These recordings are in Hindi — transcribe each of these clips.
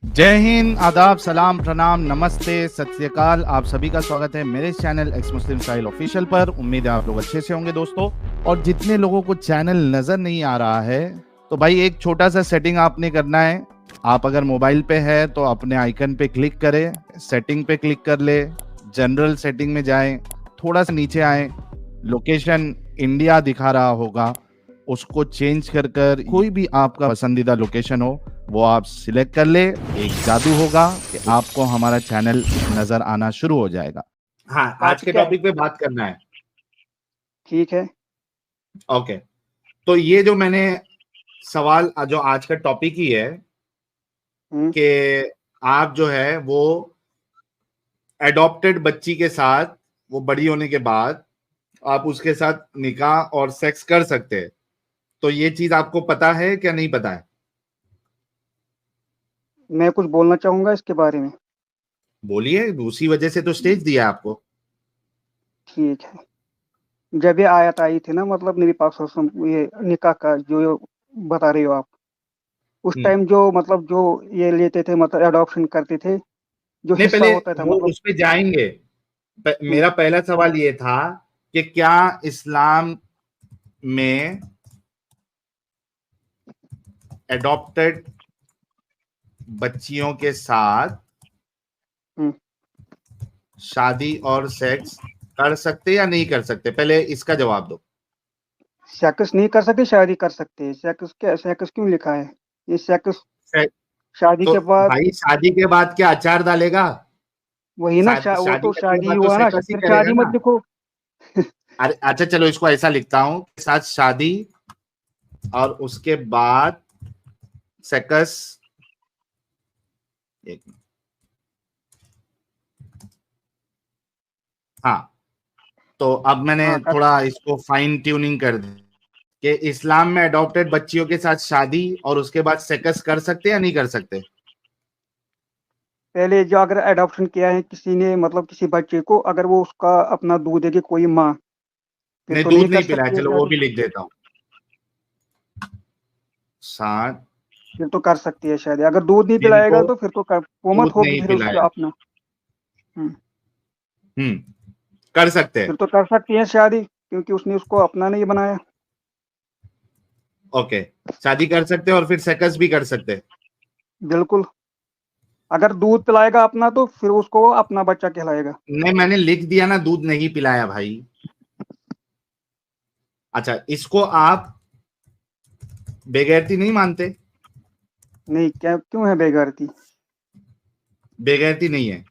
जय हिंद, आदाब, सलाम, प्रणाम, नमस्ते, सत श्री अकाल। आप सभी का स्वागत है मेरे चैनल एक्स मुस्लिम स्टाइल ऑफिशियल पर। उम्मीद है आप लोग अच्छे से होंगे दोस्तों। और जितने लोगों को चैनल नजर नहीं आ रहा है तो भाई एक छोटा सा सेटिंग आपने करना है। आप अगर मोबाइल पे है तो अपने आइकन पे क्लिक करें, सेटिंग पे क्लिक कर ले, जनरल सेटिंग में जाएं, थोड़ा सा नीचे आए, लोकेशन इंडिया दिखा रहा होगा, उसको चेंज कर कर कोई भी आपका पसंदीदा लोकेशन हो वो आप सिलेक्ट कर ले। एक जादू होगा कि आपको हमारा चैनल नजर आना शुरू हो जाएगा। हाँ, आज के क्या? टॉपिक पे बात करना है। ठीक है। ओके, तो ये जो मैंने सवाल जो आज का टॉपिक ही है कि आप जो है वो एडॉप्टेड बच्ची के साथ, वो बड़ी होने के बाद आप उसके साथ निकाह और सेक्स कर सकते हैं। तो ये चीज आपको पता है क्या, नहीं पता है? मैं कुछ बोलना चाहूंगा इसके बारे में। बोलिए, उसी वजह से तो स्टेज दिया आपको। ठीक है। जब ये आयत आई थी ना, मतलब नबी पाक सल्लल्लाहु अलैहि वसल्लम, ये निकाह का जो बता रही हो आप, उस हम्म। टाइम जो मतलब जो ये लेते थे, मतलब अडॉप्शन करते थे, जो नहीं, हिस्सा पहले होता था, वो मतलब उस पे जाएंगे। हम्म, मेरा पहला सवाल ये था कि क्या इस्लाम में एडॉप्टेड बच्चियों के साथ हम्म। शादी और सेक्स कर सकते या नहीं कर सकते? पहले इसका जवाब दो। सेक्स नहीं कर सकते, शादी कर सकते हैं। सेक्स क्या, सेक्स क्यों लिखा है? ये सेक्स से- शादी तो के बाद। भाई शादी के बाद क्या अचार डालेगा? वही ना, वो शादी तो करने के शादी बाद तो हुआ ना, सेक्स ही फिर करेगा शादी मत ना। लिखो। अरे अच्छा, चलो इसको ऐसा लिखता हूं, साथ शादी और उसके बाद सेक्स। एक मिनट। हाँ, तो अब मैंने हाँ, थोड़ा इसको फाइन ट्यूनिंग कर दी कि इस्लाम में अडॉप्टेड बच्चियों के साथ शादी और उसके बाद सेक्स कर सकते या नहीं कर सकते? पहले जो अगर अडॉप्शन किया है किसी ने, मतलब किसी बच्चे को, अगर वो उसका अपना दूध देगी कोई माँ, फिर नहीं, तो दूध नहीं कर नहीं पिलाया, सकती है चलो वो शादी। भी लिख देता हूँ। साथ फिर तो कर सकती है शादी। अगर दूध नहीं जिनको पिलाएगा तो फिर तो वो दूध मत होगी, नहीं फिर उसका पिलाया, अपना। हम्म, हम्म, कर सकते हैं। फिर तो कर सकती है शादी, क्योंकि उसने उसको अपना नहीं बनाया। ओके, शादी कर सकते हैं और फिर सेक्स भी कर सकते हैं। बिल्कुल। अगर दूध पिलाएगा अपना तो फिर उसको वो अपना बच्चा कहलाएगा। नहीं, मैंने लिख दिया ना, दूध नहीं पिलाया भाई। अच्छा, इसको आप बेगैरती नहीं मानते? नहीं, क्या क्यों है बेगारती? बेगैरती नहीं है।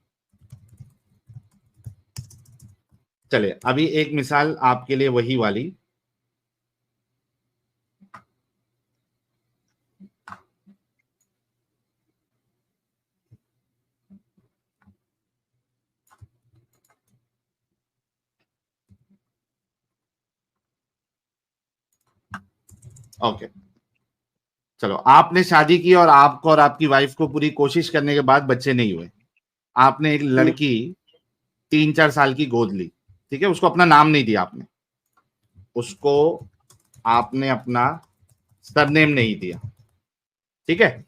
चले अभी एक मिसाल आपके लिए वही वाली। ओके, चलो, आपने शादी की और आपको और आपकी वाइफ को पूरी कोशिश करने के बाद बच्चे नहीं हुए। आपने एक ठीक। लड़की 3-4 साल की गोद ली। ठीक है, उसको अपना नाम नहीं दिया आपने, उसको आपने अपना सरनेम नहीं दिया। ठीक है,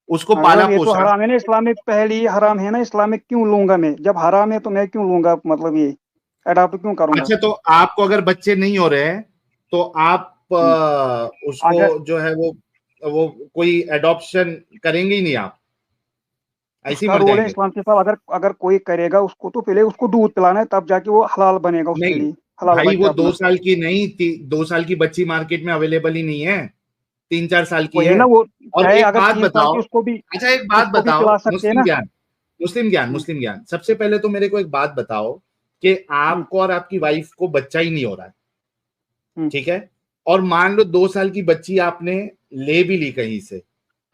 उसको पाला मतलब ये तो पोसा। हराम है ना, इस्लामिक पहले ही हराम है ना। इस्लामिक क्यों लूंगा मैं? जब हराम है तो मैं क्यों लूंगा? मतलब ये अडॉप्ट क्यों करूंगा? अच्छा, तो आपको अगर बच्चे नहीं हो रहे हैं तो आप हम्म, उसको अगर जो है वो कोई एडॉप्शन करेंगे ही नहीं आप, ऐसे ही उसका मर रोल है जाएंगे। इस्लाम के साथ, अगर अगर कोई करेगा उसको तो पहले उसको दूध पिलाना है, तब जाके वो हलाल बनेगा उसके नहीं लिए, हलाल भाई, वो बच्चा दो अपना। साल की नहीं, 2 साल की बच्ची मार्केट में अवेलेबल ही नहीं है, 3-4 साल की वही है। ना, वो और चाहे एक अगर बात 3 साल बताओ, की, उसको भी अच्छा एक बात उसको भी बताओ, पिला सकते हैं मुस्लिम ना। ज्ञान, मुस्लिम ज्ञान, हम्म, मुस्लिम ज्ञान, सबसे पहले तो मेरे को एक बात बताओ कि हम्म, आपको और आपकी वाइफ को बच्चा ही नहीं हो रहा है। हम्म। ठीक है, और मान लो 2 साल की बच्ची आपने ले भी ली कहीं से,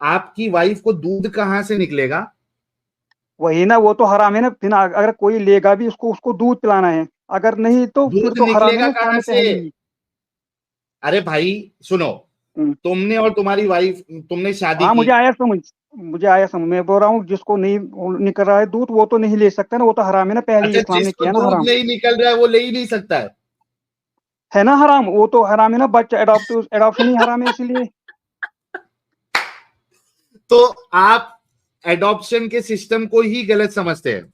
आपकी वाइफ को दूध कहां से निकलेगा? वही ना, वो तो हराम है ना। फिर अगर कोई लेगा भी उसको, उसको दूध पिलाना है। अगर नहीं तो फिर दूध तो हराम है निकलेगा ना, कहां इस्लाम में से? पहले ही। अरे भाई सुनो, हम्म। तुमने और तुम्हारी वाइफ, तुमने शादी हाँ, की। मुझे आया समझ। मैं बोल रहा हूँ जिसको नहीं निकल रहा है दूध, वो तो नहीं ले सकता ना, वो तो हराम है ना, पहले ही अच्छा, इस्लाम ने जिसको किया ना दूध हराम। नहीं निकल रहा है वो ले ही नहीं सकता है। है ना हराम, वो तो हराम है ना, बच्चा एडॉप्शन ही हराम है इसीलिए। तो आप एडॉप्शन के सिस्टम को ही गलत समझते हैं।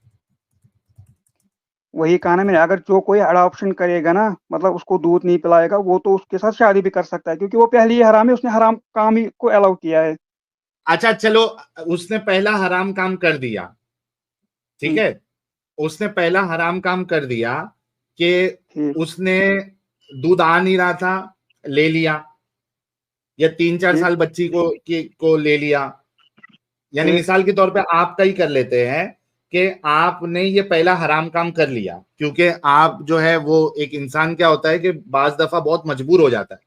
वही कहा ना मैंने, अगर जो कोई अडॉप्शन करेगा ना, मतलब उसको दूध नहीं पिलाएगा, वो तो उसके साथ शादी भी कर सकता है, क्योंकि वो पहले ही हराम है, उसने हराम काम ही को अलाउ किया है। अच्छा चलो, उसने पहला हराम काम कर दिया, ठीक हम्म, है, उसने पहला हराम काम कर दिया कि ठीक उसने दूध आ नहीं रहा था, ले लिया, या 3-4 ठीक साल बच्ची को ले लिया। यानी ठीक। मिसाल के तौर पे आपका ही कर लेते हैं कि आपने ये पहला हराम काम कर लिया, क्योंकि आप जो है वो एक इंसान क्या होता है कि बाज दफा बहुत मजबूर हो जाता है,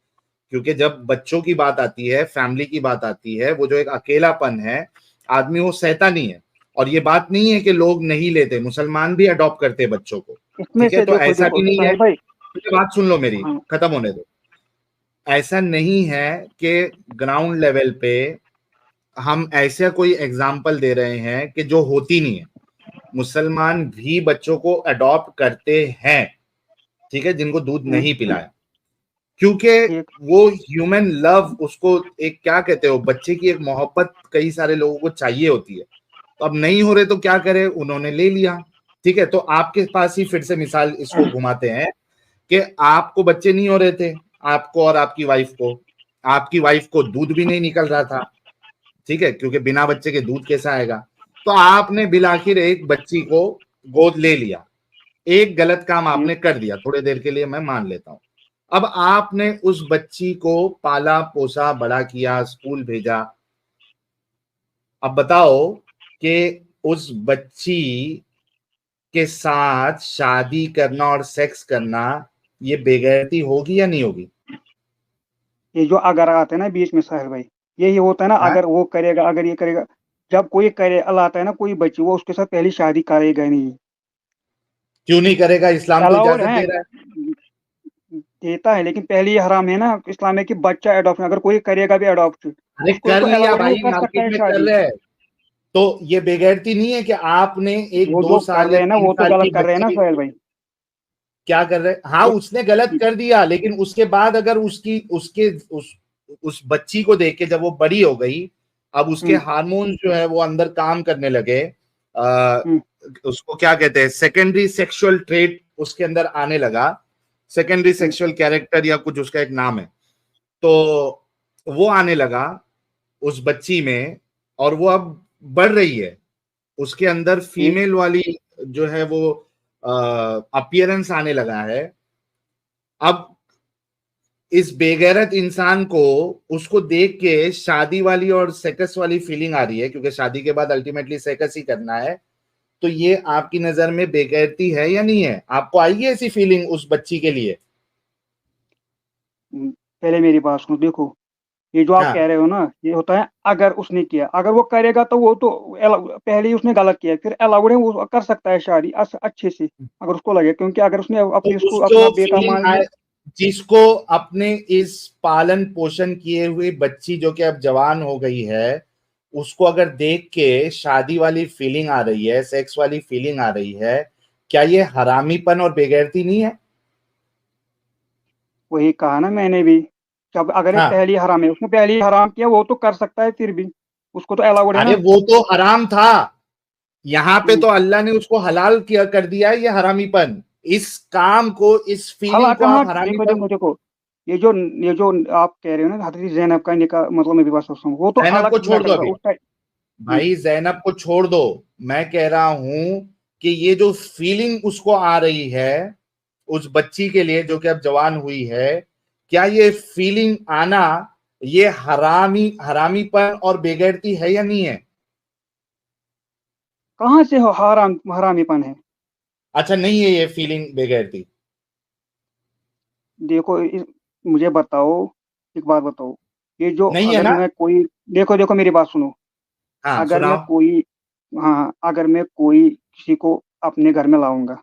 क्योंकि जब बच्चों की बात आती है, फैमिली की बात आती है, वो जो एक अकेलापन है, आदमी वो सहता नहीं है। और ये बात नहीं है कि लोग नहीं लेते, मुसलमान भी अडॉप्ट करते हैं बच्चों को, इसमें ठीक है, से तो देखो ऐसा देखो भी नहीं है। साहिल भाई। बात सुन लो मेरी, हाँ। खत्म होने दो। ऐसा नहीं है कि ग्राउंड लेवल पे हम ऐसा कोई एग्जाम्पल दे रहे हैं कि जो होती नहीं है। मुसलमान भी बच्चों को अडॉप्ट करते हैं, ठीक है, जिनको दूध नहीं पिलाया, क्योंकि ठीक। वो ह्यूमन लव, उसको एक क्या कहते हो, बच्चे की एक मोहब्बत कई सारे लोगों को चाहिए होती है। तो अब नहीं हो रहे तो क्या करे, उन्होंने ले लिया, ठीक है। तो आपके पास ही फिर से मिसाल इसको घुमाते हैं कि आपको बच्चे नहीं हो रहे थे, आपको और आपकी वाइफ को दूध भी नहीं निकल रहा था, ठीक है, क्योंकि बिना बच्चे के दूध कैसा आएगा। तो आपने बिलाखिर एक बच्ची को गोद ले लिया, एक गलत काम ठीक। आपने कर दिया, थोड़ी देर के लिए मैं मान लेता हूं। अब आपने उस बच्ची को पाला पोसा, बड़ा किया, स्कूल भेजा। अब बताओ कि उस बच्ची के साथ शादी करना और सेक्स करना ये बेगैरती होगी या नहीं होगी? ये जो अगर आते हैं ना बीच में साहिल भाई, यही होता है ना, हाँ? अगर वो करेगा, अगर ये करेगा। जब कोई करे अल्लाह आता है ना कोई बच्ची, वो उसके साथ पहली शादी करेगा नहीं। क्यों नहीं करेगा? इस्लाम तो अलाउड इजाजत है, दे रहा है। देता है, लेकिन पहले ये हराम है ना इस्लाम में कि बच्चा अडॉप्शन, अगर कोई करेगा भी अडॉप्शन, अरे उसको कर तो लिया अलाउड है, वो भाई, कर सकता मार्केट है में कर शादी। रहे हैं। तो ये बेगैरती नहीं है कि आपने एक वो दो जो कर साल या रहे हैं ना, तीन वो तो साल गलत की कर रहे हैं ना बच्ची, सोहेल भाई। क्या कर रहे हैं? हाँ, ये- उसने गलत कर दिया, लेकिन उसके बाद अगर उसकी उसके उस बच्ची को देख के जब वो बड़ी हो गई, अब उसके हम्म, हार्मोन जो है वो अंदर काम करने लगे, आ, हम्म, उसको क्या कहते हैं, सेकेंडरी सेक्सुअल ट्रेट उसके अंदर आने लगा, सेकेंडरी हम्म, सेक्सुअल कैरेक्टर या कुछ उसका एक नाम है। तो वो आने लगा उस बच्ची में, और वो अब बढ़ रही है, उसके अंदर ठीक। फीमेल वाली जो है वो अपीयरेंस आने लगा है। अब इस बेगैरत इंसान को, उसको देख के शादी वाली और सेकस वाली फीलिंग आ रही है, क्योंकि शादी के बाद अल्टीमेटली सेकस ही करना है। तो ये आपकी नजर में बेगैरती है या नहीं है? आपको आई है ऐसी फीलिंग उस बच्ची के लिए? पहले मेरी बात सुनो, देखो, ये जो आप कह हाँ। रहे हो ना, ये होता है अगर उसने किया, अगर वो करेगा तो वो तो पहले ही उसने गलत किया, फिर अलाउड है, वो कर सकता है शादी अच्छे से, अगर उसको लगे, क्योंकि अगर उसने तो अपने उसको उसको अपना बेटा फीलिंग मान लिया। आए, जिसको अपने इस पालन पोषण किए हुए बच्ची जो कि अब जवान हो गई है, उसको अगर देख के शादी वाली फीलिंग आ रही है, सेक्स वाली फीलिंग आ रही है, क्या ये हरामीपन और बेगैरती नहीं है? वही कहा ना मैंने भी, जब अगर ये हाँ। पहली हराम है, उसने पहली हराम किया, वो तो कर सकता है फिर भी, उसको तो अलाउड है अरे ना। वो तो हराम था, यहाँ पे हम्म, तो अल्लाह ने उसको हलाल किया कर दिया है ये हरामीपन। इस काम को, इस हला फीलिंग को कहाँ, आप देखो हरामीपन। देखो देखो, ये जो आप कह रहे हो ना, हजरत जैनब का निकाह, मतलब मैं भी बात सोचता हूँ, वो तो जैनब को अलग छोड़ दो मैटर था अभी, उस टाइम। हम्म, भाई जैनब को छोड़ दो। मैं कह रहा हूं कि ये जो फीलिंग उसको आ रही है उस बच्ची के लिए जो कि अब जवान हुई है, क्या ये फीलिंग आना ये हरामीपन और बेगैरती है या नहीं है? कहाँ से हरामीपन है। अच्छा नहीं है ये फीलिंग बेगैरती? देखो मुझे बताओ, एक बात बताओ, ये जो नहीं है अगर ना? मैं कोई, देखो देखो मेरी बात सुनो, हाँ अगर मैं सुनाओ। कोई, हाँ, अगर मैं कोई किसी को अपने घर में लाऊंगा,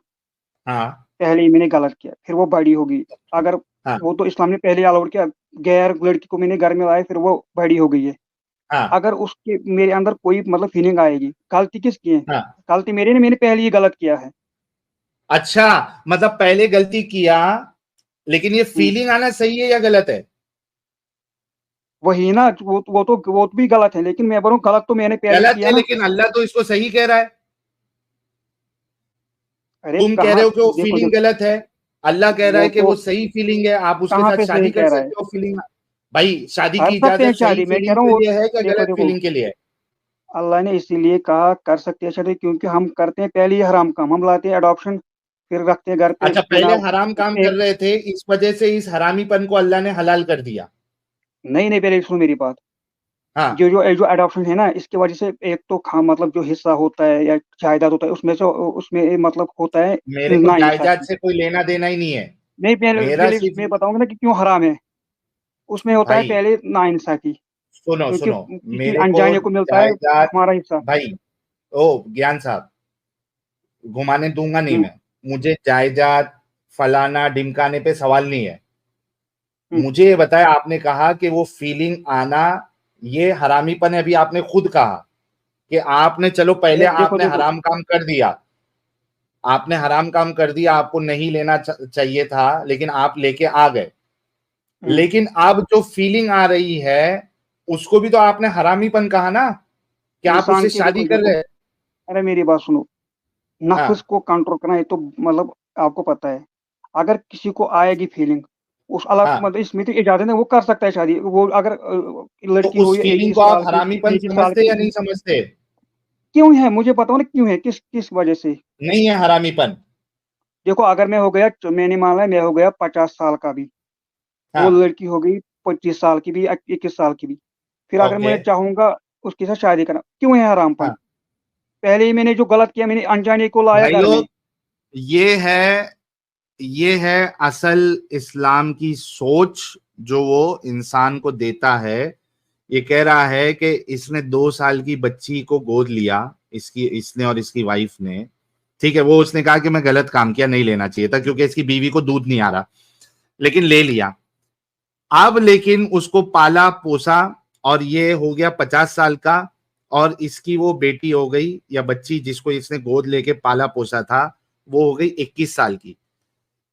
हाँ। पहले ही मैंने गलत किया, फिर वो बड़ी होगी, अगर, हाँ। वो तो इस्लाम ने पहले ही अलाउड किया, गैर लड़की को मैंने घर में लाया, फिर वो बड़ी हो गई है, हाँ। अगर उसके मेरे अंदर कोई मतलब फीलिंग आएगी, गलती किसकी है? हाँ। गलती मेरी ने, मैंने पहले ही गलत किया है। अच्छा, मतलब पहले गलती किया, लेकिन ये हम्म, फीलिंग आना सही है या गलत है? वही ना, वो भी गलत है, लेकिन मैं बोलूँ गलत तो मैंने पहले गलत किया है, ना। लेकिन अल्लाह तो इसको सही कह रहा है। अरे तुम कह रहे कहाँ, हो कि वो देखो फीलिंग देखो, गलत है, अल्लाह कह रहा वो है कि तो वो सही फीलिंग है, आप उसके कहाँ साथ पे शादी सही कर कह रहा है, सकते हो फीलिंग। भाई शादी कर की सकते हैं इजाजत सही शादी, मैं कह फीलिंग रहा हूँ के वो। लिए है क्या देखो गलत देखो, फीलिंग के लिए है? अल्लाह ने इसीलिए कहा कर सकते हैं शादी, क्योंकि हम करते हैं पहले ये हराम काम, हम लाते हैं अडॉप्शन, फिर रखते हैं घर पे अच्छा, बिना पहले हराम काम उसके। कर रहे थे, इस वजह से इस हरामीपन को अल्लाह ने हलाल कर दिया। नहीं नहीं, पहले सुनो मेरी बात। हाँ, जो जो अडॉप्शन है ना, इसकी वजह से एक तो मतलब जो हिस्सा होता है या जायदाद होता है, उसमें से उसमें मतलब होता है मेरे को जायदाद नाइंसाफी। से कोई लेना देना ही नहीं है। नहीं, पहले मेरा पहले सिर्फ, मैं बताऊंगा ना कि क्यों हराम है। उसमें होता है भाई पहले नाइंसाफी, सुनो क्योंकि सुनो, किसी मेरे को अनजाने को मिलता है जायदाद, हमारा हिस्सा। भाई ओ ज्ञान साहब, घुमाने दूंगा नहीं हम्म मैं। मुझे जायदाद फलाना ढिमकाने पे सवाल नहीं है। हम्म। मुझे ये बताया, आपने कहा कि वो फीलिंग आना ये हरामीपन है। अभी आपने खुद कहा कि आपने, चलो पहले अरे देखो आपने देखो। हराम काम कर दिया, आपने हराम काम कर दिया, आपको नहीं लेना चाहिए था, लेकिन आप लेके आ गए। हम्म। लेकिन अब जो फीलिंग आ रही है, उसको भी तो आपने हरामीपन कहा ना, कि आप इंसान उससे की देखो शादी कर देखो, रहे हैं। अरे मेरी बात सुनो। नफ्स हाँ को कंट्रोल करना, ये तो मतलब आपको पता है। अगर किसी को आएगी फीलिंग, उस अलग हाँ, मतलब इसमें तो इजाजत है, वो कर सकता है शादी। वो अगर तो लड़की उस हुई फीलिंग को 21 आप साल की, हरामीपन 33 साल समझते की, या नहीं समझते? क्यों है मुझे बताओ ना, क्यों है, किस किस वजह से। नहीं है हरामीपन। देखो अगर मैं हो गया, मैंने मान लिया मैं हो गया 50 साल का भी, वो हाँ, लड़की हो गई 25 साल की भी, 21 साल की भी, फिर अगर ओके, मैं चाहूंगा उसके साथ शादी करना, क्यों है हरामपन। हाँ पहले ही मैंने जो गलत किया, मैंने अनजाने को लाया घर भाइयों, में। ये है, ये है असल इस्लाम की सोच, जो वो इंसान को देता है। ये कह रहा है कि इसने 2 साल की बच्ची को गोद लिया, इसकी, इसने और इसकी वाइफ ने, ठीक है, वो उसने कहा कि मैं गलत काम किया, नहीं लेना चाहिए था क्योंकि इसकी बीवी को दूध नहीं आ रहा, लेकिन ले लिया। अब लेकिन उसको पाला पोसा, और ये हो गया 50 साल का, और इसकी वो बेटी हो गई या बच्ची जिसको इसने गोद लेके पाला पोसा था, वो हो गई 21 साल की।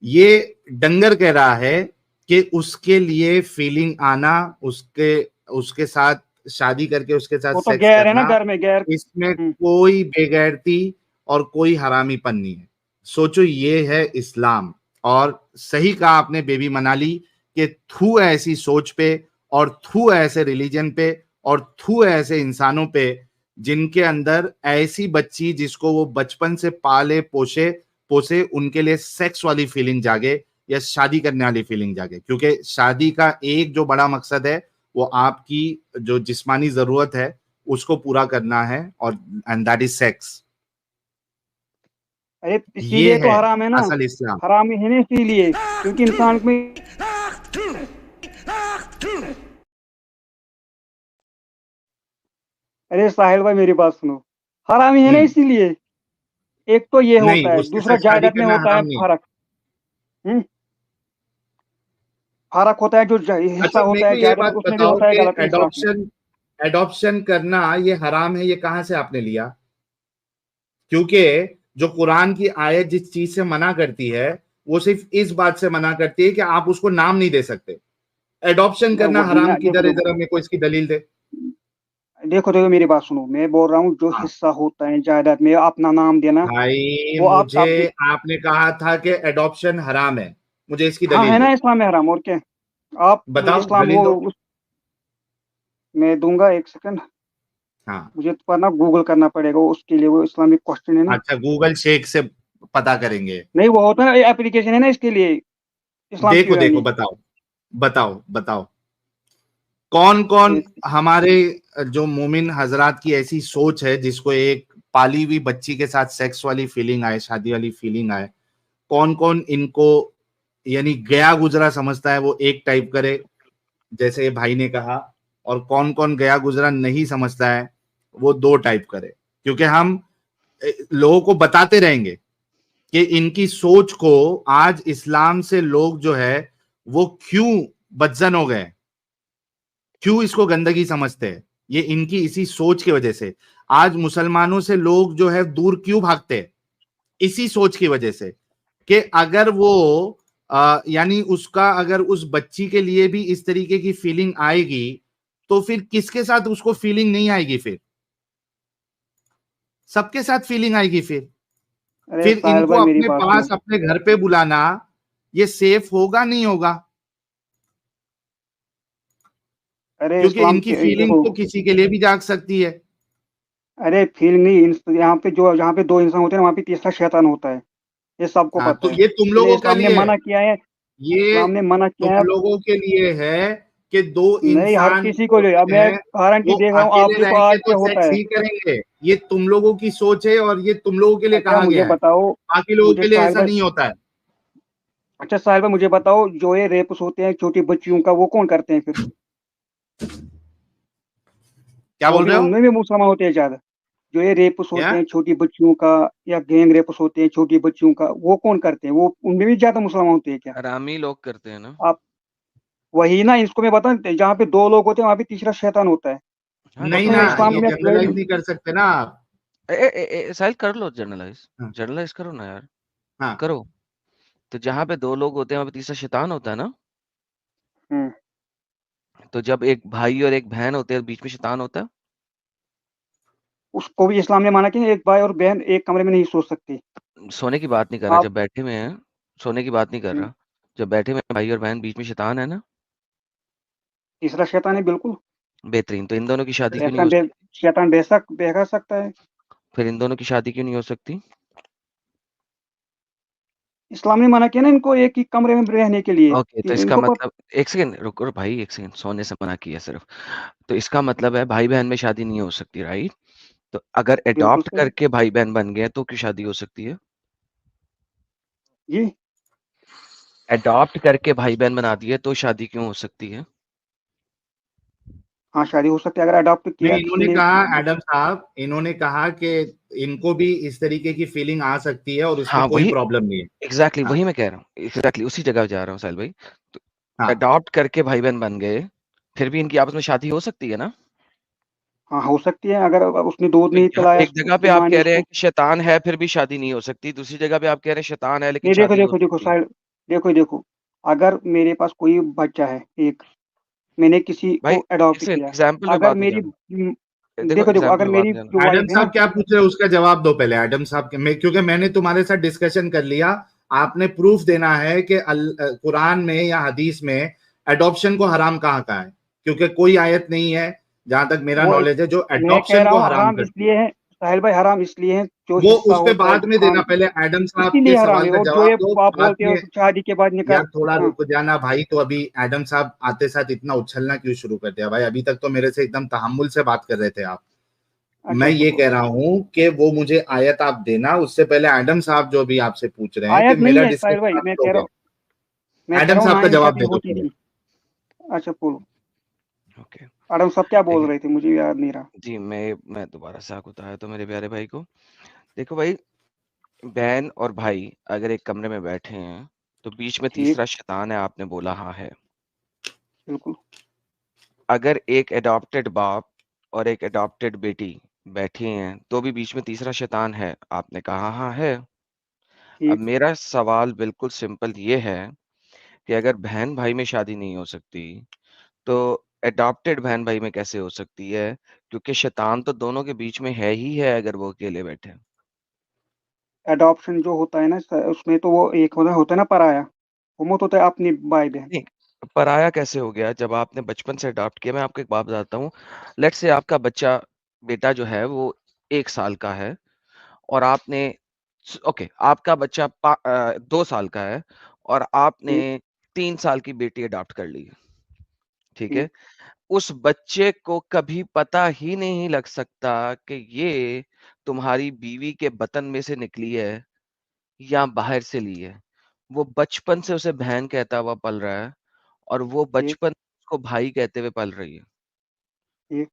ये डंगर कह रहा है कि उसके लिए फीलिंग आना, उसके उसके साथ शादी करके उसके साथ वो तो सेक्स गैर है ना, करना, घर में गैर। इसमें हम्म। कोई बेगैरती और कोई हरामीपन नहीं है। सोचो, ये है इस्लाम। और सही कहा आपने बेबी मनाली, कि थू ऐसी सोच पे, और थू ऐसे रिलीजन पे, और थू ऐसे इंसानों पे जिनके अंदर ऐसी बच्ची जिसको वो बचपन से पाले पोसे पोसे उनके लिए सेक्स वाली फीलिंग जागे, या शादी करने वाली फीलिंग जागे। क्योंकि शादी का एक जो बड़ा मकसद है, वो आपकी जो जिस्मानी जरूरत है उसको पूरा करना है, और एंड दैट इज सेक्स। अरे ये इसीलिए तो है हराम है ना। असल इस्लाम। हराम है ना इसीलिए, क्योंकि इंसान में। अरे साहिल भाई मेरी बात सुनो। हराम है ना हम्म, इसीलिए। एक तो ये नहीं, होता है, उसके दूसरा साथ शादी जायदाद में करना होता है हराम नहीं। फर्क। हम्म। फर्क होता है, जो हिस्सा अच्छा, मेरे होता को है ये जायदाद बात में, उसमें भी बताओ होता है कि गलत इंसाफी। एडॉप्शन एडॉप्शन करना ये हराम है, ये कहां से आपने लिया? क्योंकि जो कुरान की आयत जिस चीज से मना करती है, वो सिर्फ इस बात से मना करती है कि आप उसको नाम नहीं दे सकते। एडॉप्शन करना वही हराम ना, देखो किधर है? देखो। जरा मेरे को इसकी दलील दे। देखो देखो मेरी बात सुनो, मैं बोल रहा हूँ जो हाँ हिस्सा होता है जायदाद में अपना नाम देना, भाई, वो मुझे आप आपने कहा था कि एडॉप्शन हराम है, मुझे इसकी हाँ दलील है ना, दो। इस्लाम में हराम, और क्या। आप बताओ, इस्लाम दलील वो दो। मैं दूंगा, एक सेकंड। हाँ, मुझे तो पर ना गूगल करना पड़ेगा उसके लिए, वो इस्लामिक क्वेश्चन है ना। अच्छा, गूगल शेख से पता करेंगे। नहीं, वो होता है ना, एप्लीकेशन है ना इसके लिए, इस्लाम देखो देखो, क्यूआरनी। बताओ बताओ बताओ, कौन कौन एक हमारे जो मोमिन हजरात की ऐसी सोच है जिसको एक पाली हुई बच्ची के साथ सेक्स वाली फीलिंग आए, शादी वाली फीलिंग आए? कौन कौन इनको यानी गया गुजरा समझता है, वो एक टाइप करे, जैसे ये भाई ने कहा। और कौन कौन गया गुजरा नहीं समझता है, वो दो टाइप करे। क्योंकि हम लोगों को बताते रहेंगे कि इनकी सोच को, आज इस्लाम से लोग जो है वो क्यों बदजन हो गए, क्यों इसको गंदगी समझते हैं, ये इनकी इसी सोच की वजह से। आज मुसलमानों से लोग जो है दूर क्यों भागते हैं, इसी सोच की वजह से, कि अगर वो यानी उसका, अगर उस बच्ची के लिए भी इस तरीके की फीलिंग आएगी, तो फिर किसके साथ उसको फीलिंग नहीं आएगी? फिर सबके साथ फीलिंग आएगी। अरे फिर साहिल इनको भाई मेरी अपने बात पास, सुनो। अपने घर पे बुलाना, ये सेफ होगा नहीं होगा? अरे क्योंकि इस्लाम इनकी के फीलिंग देखो। तो किसी के लिए भी जाग सकती है। अरे फीलिंग नहीं, यहाँ पे जो, जहाँ पे दो इंसान होते हैं वहाँ पे तीसरा शैतान होता है, ये सबको हाँ, पता तो है। ये तुम इसलिए लोगों के इस्लाम ने लिए है। मना किया है। ये इस्लाम ने मना किया तुम है। लोगों के लिए है कि दो नहीं, हर इंसान किसी जो को जो, अब होते मैं हैं गारंटी वो दे रहा हूँ, आप अकेले देखो रह के आज तो क्या होता सेक्स है। ही करेंगे। ये तुम लोगों की सोच है और ये तुम लोगों के लिए अच्छा कहा मुझे गया है। बताओ। बाकी लोगों मुझे के लिए साहिल ऐसा भाई, नहीं होता है। अच्छा साहिल भाई मुझे बताओ, जो ये रेप्स होते हैं छोटी बच्चियों का, वो कौन करते हैं फिर? क्या वो बोल भी, रहे हो? उनमें भी मुसलमान होते हैं ज्यादा? जो ये रेप्स होते क्या? हैं छोटी बच्चियों का, या गैंग रेप्स होते हैं छोटी बच्चियों का, वो कौन करते हैं? वो उनमें भी ज्यादा मुसलमान होते हैं क्या? हरामी लोग करते हैं ना। आप, वही ना, इसको मैं बता, जहाँ पे दो लोग होते हैं वहाँ पे तीसरा शैतान होता है। हाँ नहीं उसमें ना, जनरलाइज इस्लाम ये में जनरलाइज नहीं कर सकते ना आप। साहिल कर लो जनरलाइज। हाँ। जनरलाइज करो ना यार। हाँ। करो। तो जहाँ पे दो लोग होते हैं वहाँ पे तीसरा शैतान होता है ना। हम्म, तो जब एक भाई और एक बहन होते हैं बीच में शैतान होता है। उसको भी इस्लाम ने माना कि एक भाई और बहन एक कमरे में नहीं सो सकती। सोने की बात नहीं कर रहा, आप, जब बैठे हुए हैं। सोने की बात नहीं कर रहा। जब बैठे हुए हैं भाई और बहन बीच में शैतान है ना। तीसरा शैतान है बिल्कुल। बेहतरीन, तो इन दोनों की शादी क्यों नहीं शैतान हो सकती? शैतान बहका सकता है। फिर इन दोनों की शादी क्यों नहीं हो सकती? इस्लाम ने मना किया ना इनको एक ही कमरे में रहने के लिए, ओके, तो कि इसका इनको पर। मतलब एक सेकंड रुको भाई, एक सेकंड, सोने से मना किया सिर्फ। तो इसका मतलब है भाई बहन में शादी नहीं हो सकती, राइट? तो अगर बिल्कुल अडॉप्ट सही। करके भाई बहन बन गए तो क्यों शादी हो सकती है? जी। अडॉप्ट करके भाई बहन बना दिए तो शादी क्यों हो सकती है? हाँ शादी हो सकती है अगर अडॉप्ट किया नहीं, किसी इन्होंने ने। कहा एडम साहब, इन्होंने कहा कि इनको भी इस तरीके की फीलिंग आ सकती है और उसमें हाँ कोई वही, प्रॉब्लम नहीं है। एग्जैक्टली हाँ। वही मैं कह रहा हूँ, एग्जैक्टली उसी जगह जा रहा हूँ साहिल भाई। तो हाँ। अडॉप्ट करके भाई बहन बन गए, फिर भी इनकी आपस में शादी हो सकती है ना? हाँ हो सकती है, अगर उसने दूध तो नहीं यहाँ पिलाया एक जगह पे उसकी आप माँ ने कह रहे हैं उसको। कि शैतान है फिर भी शादी नहीं हो सकती, दूसरी जगह पे आप कह रहे हैं शैतान है लेकिन नहीं देखो शादी हो देखो देखो सकती है। साइड, देखो देखो, अगर मेरे पास कोई बच्चा है एक, मैंने किसी भाई को अडॉप्ट इसे किया, एग्जाम्पल में अगर बात नहीं मेरी जाना। देखो देखो देखो, एग्जाम्पल अगर में बात मेरी नहीं जाना। जो एडम वाइफ है साहब ना। क्या पूछ रहे हैं उसका जवाब दो पहले। एडम साहब क्योंकि मैंने तुम्हारे साथ डिस्कशन कर लिया। आपने प्रूफ देना है कि कुरान में या हदीस में एडॉप्शन को हराम कहाँ कहा है, क्योंकि कोई आयत नहीं है जहां तक मेरा वो नॉलेज है जो मैं कह एडॉप्शन रहा को हूँ हराम हराम करती है। इसलिए है साहिल भाई, हराम इसलिए है जो वो हिस्सा उस पे होता है बाद में देना, खान, पहले एडम साहब के इसीलिए हराम सवाल है। का और जो जवाब ये दो आप बाद बोलते हो में। शादी के बाद निकाह। यार थोड़ा हाँ। रुक जाना भाई, तो अभी एडम साहब आते साथ इतना उछलना क्यों शुरू कर दिया भाई? अभी तक तो मेरे से एकदम तहम्मुल से बात कर रहे थे आप। अच्छा मैं अच्छा ये बोलो। कह रहा हूं कि वो मुझे आयत आप देना, उससे पहले एडम साहब जो भी आपसे पूछ रहे हैं कि आयत नहीं मेरा है साहिल डिस्कशन भाई, आप लोगे। मैं कह एडम रहा हूँ साहब का जवाब नाइंसाफी दे दो होती पहले। थी। अच्छा बोलो। ओके। आडम साहब क्या बोल देखिए रहे थे, मुझे याद नहीं रहा। जी, मैं दोबारा से आगे बताया तो मेरे प्यारे भाई को। देखो भाई, बहन और भाई अगर एक कमरे में बैठे हैं तो बीच में ठीक। तीसरा शैतान है, आपने बोला हाँ है। बिल्कुल। अगर एक अडॉप्टेड बाप और एक अडॉप्टेड बेटी बैठी हैं तो भी बीच में तीसरा शैतान है, आपने कहा हाँ है। अब ठीक। मेरा सवाल बिल्कुल सिंपल ये है कि अगर बहन भाई में शादी नहीं हो सकती तो अडॉप्टेड बहन भाई में कैसे हो सकती है? क्योंकि शैतान तो दोनों के बीच में है ही है अगर वो अकेले बैठे हैं। एडॉप्शन जो होता है ना उसमें तो वो एक होता है ना पराया, वो मत होता है अपनी भाई बहन। नहीं, पराया कैसे हो गया जब आपने बचपन से अडॉप्ट किया? मैं आपको एक बात बताता हूँ। लेट्स से आपका बच्चा, बेटा जो है वो 1 साल का है और आपने ओके, आपका बच्चा 2 साल का है और आपने ठीक। 3 साल की बेटी अडॉप्ट कर ली है, ठीक है? ठीक। उस बच्चे को कभी पता ही नहीं लग सकता कि ये तुम्हारी बीवी के बतन में से निकली है या बाहर से ली है। वो बचपन से उसे बहन कहता हुआ पल रहा है और वो ठीक। बचपन उसको भाई कहते हुए पल रही है। ठीक।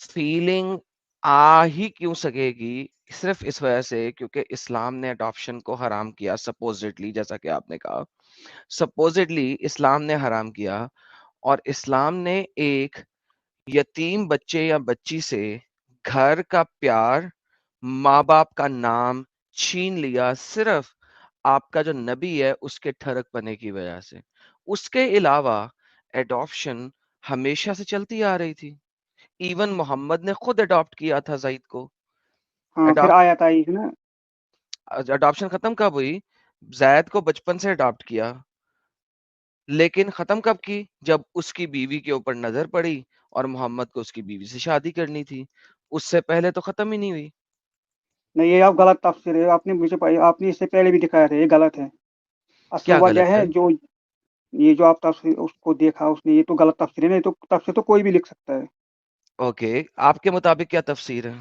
फीलिंग आ ही क्यों सकेगी? सिर्फ़ इस वजह से क्योंकि इस्लाम ने अडॉप्शन को हराम किया सपोज़िटली, जैसा कि आपने कहा। सपोज़िटली इस्लाम ने हराम किया और इस्लाम ने एक यतीम बच्चे या बच्ची से घर का प्यार, माँ-बाप का नाम छीन लिया सिर्फ़ आपका जो नबी है उसके ठरकपने की वजह से। उसके अलावा एडॉप्शन हमेशा से चलती आ रही थी। इवन मोहम्मद ने खुद अडॉप्ट किया था ज़ैद को। हाँ, फिर अडॉप्ट आयत आई थी ना। अडॉप्शन खत्म कब हुई? ज़ैद को बचपन से अडॉप्ट किया, लेकिन खत्म कब की? जब उसकी बीवी के ऊपर नजर पड़ी और मोहम्मद को उसकी बीवी से शादी करनी थी। उससे पहले तो खत्म ही नहीं हुई। नहीं, ये आप गलत तफसीर है, आपने मुझे आपने इससे पहले भी दिखाया था, ये गलत है। असल क्या गलत वजह है? है जो ये जो आप तफसीर उसको देखा उसने, ये तो गलत तफसीर है, नहीं तो तफसीर तो कोई भी लिख सकता है। ओके, आपके मुताबिक क्या तफसीर है?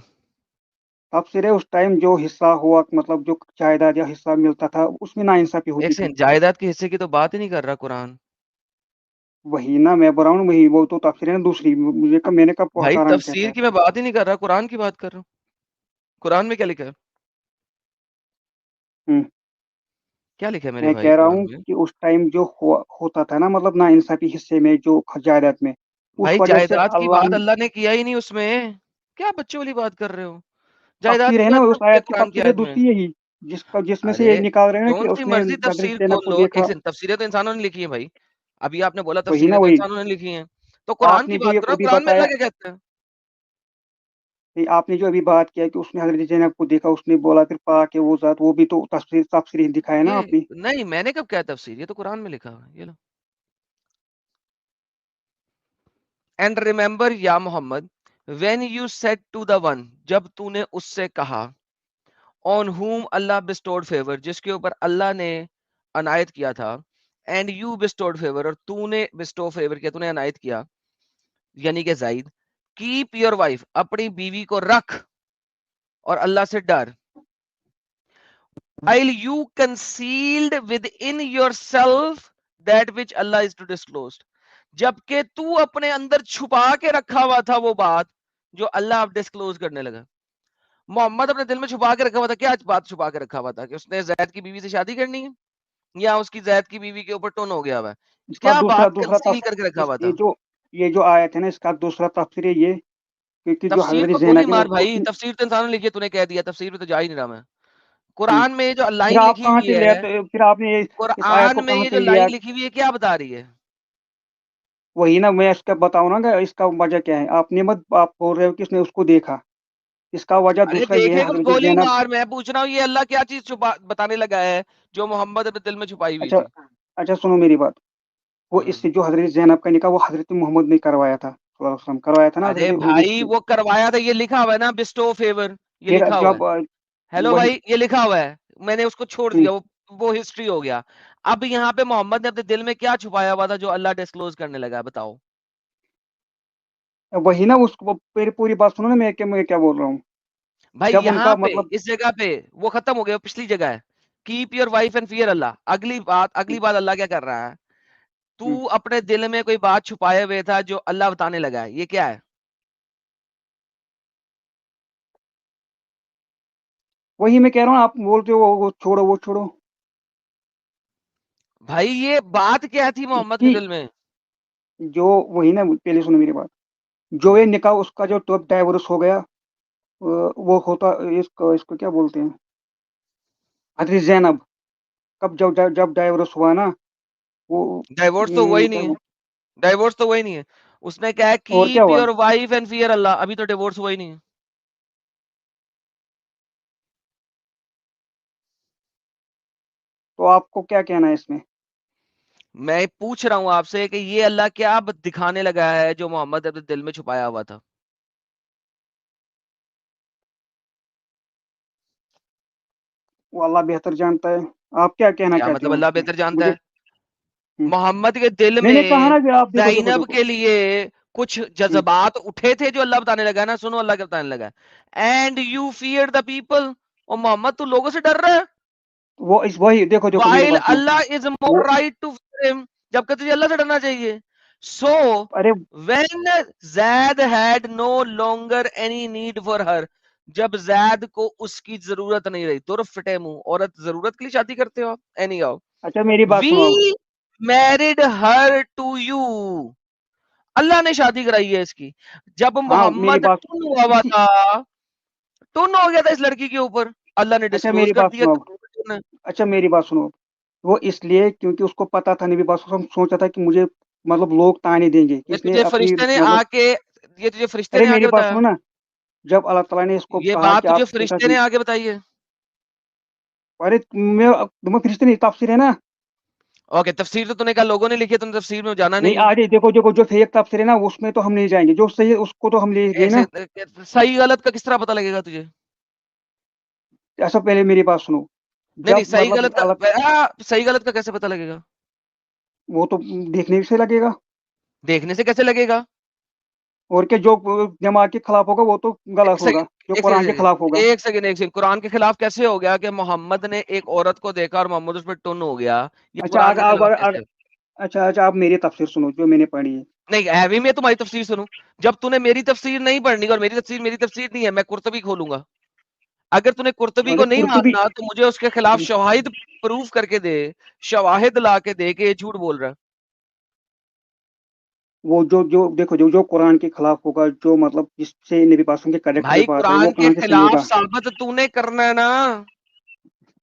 तफसीर है, उस टाइम जो हिस्सा हुआ, मतलब जो जायदाद या हिस्सा मिलता था, उसमें नाइंसाफी एक होती थी। सेकंड, जायदाद के हिस्से की तो बात ही नहीं कर रहा कुरान। वही ना मैं बोल रहा हूँ, वही वो तो तफसीर है ना दूसरी, मैंने कब भाई हराम किया तफसीर था। की मैं बात ही नहीं कर रहा, कुरान की बात कर रहा हूँ। कुरान में क्या लिखा है? हम्म, क्या लिखा है मेरे मैं भाई कह रहा कुरान हूँ में? कि उस टाइम जो होता था ना, मतलब नाइंसाफी हिस्से में, जो जायदाद में, उस भाई वजह से जायदाद की अल्लाह बात ने। अल्लाह ने किया ही नहीं उसमें। क्या बच्चों वाली बात कर रहे हो? जायदात तफसीर की है ना, बात उस कब की है आयत की कुरान की तफसीर है आयत में? दूसरी यही, जिसमें से अरे ये निकाल रहे हैं ना कि कौन सी उसने मर्जी हजरत तफसीर ज़ैनब बोल को लो। एक देखा। सेकंड, तफसीरें तो इंसानों ने लिखी है भाई। अभी आपने बोला वही ना, तफसीरें तो वही इंसानों ने लिखी हैं। तो कुरान की आपने जो बात ये करो, अभी कुरान में अल्लाह बताया, क्या कहता है? ये आपने जो अभी बात किया कि उसने हजरत ज़ैनब को देखा, उसने बोला फिर पाक है वो जात, वो भी तो तफसीर तफसीर ही दिखाया ना ये आपने। नहीं, मैंने कब कहा तफसीर? ये तो कुरान में लिखा हुआ है, ये लो। एंड रिमेंबर या Mohammad, when you said to the one, जब तूने उससे कहा, on whom Allah bestowed favor, जिसके ऊपर अल्लाह ने अनायत किया था, एंड यू bestowed favor, और तूने bestow favor किया, तूने अनायत किया, यानी कि जायद, कीप योर वाइफ, अपनी बीवी को रख और अल्लाह से डर, while you concealed within yourself that which Allah is to disclose, जबकि तू अपने अंदर छुपा के रखा हुआ था वो बात जो अल्लाह अब डिस्क्लोज करने लगा। मोहम्मद अपने दिल में छुपा के रखा हुआ था, क्या बात छुपा के रखा हुआ था? कि उसने जैद की बीवी से शादी करनी है, या उसकी जैद की बीवी के ऊपर टोन हो गया हुआ है? इसका क्या दूसरा बात दूसरा कंसील करके रखा हुआ था? ये जो आयत है ना, इसका दूसरा तफसीर है ये, क्योंकि जो तफसीर हजरत को गोली ज़ैनब है ना मार भाई, उसने। तफसीर तो इंसानों ने लिखी है, तूने कह दिया तफसीर में तो जा ही नहीं रहा मैं। हम्म, कुरान में ये जो फिर लाइन आप लिखी कहाँ हुई से ले है, आते, फिर आपने इस आयत कुरान को में कहाँ ये जो से लाइन लिया। लिखी हुई है क्या बता रही है? वही ना मैं इसका बताऊँ ना कि इसका वजह क्या है, आपने मत आप बोल रहे हो कि उसने उसको देखा, इसका वजह अरे दूसरा ये है, देखेगा तो हजरत गोली ज़ैनब। मार, मैं पूछ रहा हूँ ये अल्लाह क्या चीज छुपा बताने लगा है जो मोहम्मद अपने दिल में छुपाई हुई अच्छा, थी? अच्छा सुनो मेरी बात, वो हम्म। इससे जो हजरत ज़ैनब का निकाह वो हजरत मोहम्मद ने करवाया था, सल्लल्लाहु अलैहि वसल्लम करवाया था ना अरे हजरत उमर भाई से। वो करवाया था, ये लिखा हुआ है ना, बिस्टो फेवर, ये फिर लिखा हुआ है। जब हेलो वही। भाई, ये लिखा हुआ है। मैंने उसको छोड़ हम्म, दिया, वो हिस्ट्री हो गया। अब यहाँ पे मोहम्मद ने अपने दिल में क्या छुपाया हुआ था जो अल्लाह डिस्क्लोज करने लगा है? बताओ। वही ना उसको मेरी पूरी बात सुनो ना, मैं क्या बोल रहा हूँ। भाई जब यहाँ उनका पे मतलब। इस जगह पे वो खत्म हो गया, पिछली जगह है। Keep your wife and fear Allah. अगली बात अल्लाह क्या कर रहा है? हम्म, तू अपने दिल में कोई बात छुपाए हुए था जो अल्लाह बताने लगा है, ये क्या है? वही मैं कह रहा हूँ, आप बोलते हो वो छोड़ो वो छोड़ो। भाई ये बात क्या थी मोहम्मद के इसकी दिल में? जो वही ना, पहले सुनो मेरी बात, जो ये निकाह उसका जो टॉप डाइवोर्स हो गया, वो होता, इसको इसको क्या बोलते हैं, हजरत जैनब, कब जब डाइवोर्स हुआ ना, वो डाइवोर्स तो हुआ ही क्या नहीं है। डाइवोर्स तो हुआ ही नहीं है। उसने क्या है, और क्या कीप हुआ। योर वाइफ एंड फियर अल्लाह, अभी तो डिवोर्स हुआ ही नहीं है। तो आपको क्या कहना है इसमें। मैं पूछ रहा हूं आपसे कि ये अल्लाह क्या दिखाने लगा है जो मोहम्मद अपने दिल में छुपाया हुआ था? वो अल्लाह बेहतर जानता है, आप क्या कहना क्या चाहते मतलब हो अल्लाह इसमें बेहतर जानता मुझे। है? मोहम्मद के दिल मैंने कहा में ना कि आप देखो देखो ज़ैनब देखो। के लिए कुछ हम्म, जज्बात उठे थे जो अल्लाह बताने लगा है ना, सुनो अल्लाह क्या बताने लगा है, and you fear the people, और मोहम्मद तू लोगों से डर रहा है, वही देखो देखो मेरी while बात सुनो। Allah is more वो right to fear him, जबकि तुझे अल्लाह से डरना चाहिए। So अरे when Zaid had no longer any need for her, जब जैद को उसकी जरूरत नहीं रही, तुर फटे मुंह, औरत जरूरत के लिए शादी करते हो आप? एनी आओ, अच्छा मेरी बात वी सुनो अब। मैरिड हर टू यू, अल्लाह ने शादी कराई है इसकी। जब हाँ मेरी मोहम्मद बात इसी टुन हो गया था इस लड़की के ऊपर, अल्लाह ने अच्छा डिस्क्लोज मेरी कर बात दिया। सुनो अब। अच्छा मेरी बात सुनो, वो इसलिए क्योंकि उसको पता था, नबी पाक सल्लल्लाहु अलैहि वसल्लम सोचा था कि मुझे मतलब लोग ताने देंगे कि ये इसने तुझे अपनी फरिश्ते ने मतलब आके ये तुझे फरिश्ते अरे ने मेरी आके बात बताया? सुनो ना, जब अल्लाह ताला ने इसको ये कहा बात कि तुझे आपके साथ फरिश्ते ने आके बताई है? अरे तुम्हें फरिश्ते नहीं, तफसीर है ना। ओके, तफसीर तो तूने कहा लोगों ने लिखी है, तूने तफसीर में जाना नहीं नहीं है। आगे देखो देखो, जो फेक तफसीर है ना उसमें तो हम नहीं जाएंगे, जो सही है उसको तो हम ले गए एक ना। से सही गलत का किस तरह पता लगेगा तुझे? ऐसा पहले मेरी बात सुनो, नहीं नहीं, जब सही मतलब गलत का सही गलत का कैसे पता लगेगा? वो तो देखने से लगेगा। देखने से कैसे लगेगा? और क्या, जो जमात के खिलाफ होगा वो तो एक गलत होगा, जो सेकंड एक कुरान के सेकंड खिलाफ होगा। एक सेकंड एक सेकंड, कुरान के खिलाफ कैसे हो गया कि मोहम्मद ने एक औरत को देखा और मोहम्मद उस पर टुन हो गया? ये अच्छा कुरान आग, के आग, खिलाफ आग, कैसे? अच्छा अच्छा, आप मेरी तफसीर सुनो जो मैंने पढ़ी है। नहीं, हैवी में तुम्हारी तफसीर सुनूं? जब तूने मेरी तफसीर नहीं पढ़नी, और मेरी तफसीर नहीं है, मैं कुर्तबी खोलूंगा। अगर तूने कुर्तबी अरे को नहीं कुर्तुबी, मानना तो मुझे उसके खिलाफ शवाहिद प्रूफ करके दे, शवाहिद ला के दे के ये झूठ बोल रहा है। वो जो जो देखो, जो जो कुरान के खिलाफ होगा, जो मतलब जिससे नबी पाक के करेक्टर भाई पे बात है, वो कुरान के कहाँ से सही खिलाफ होगा। साबित तूने करना है ना।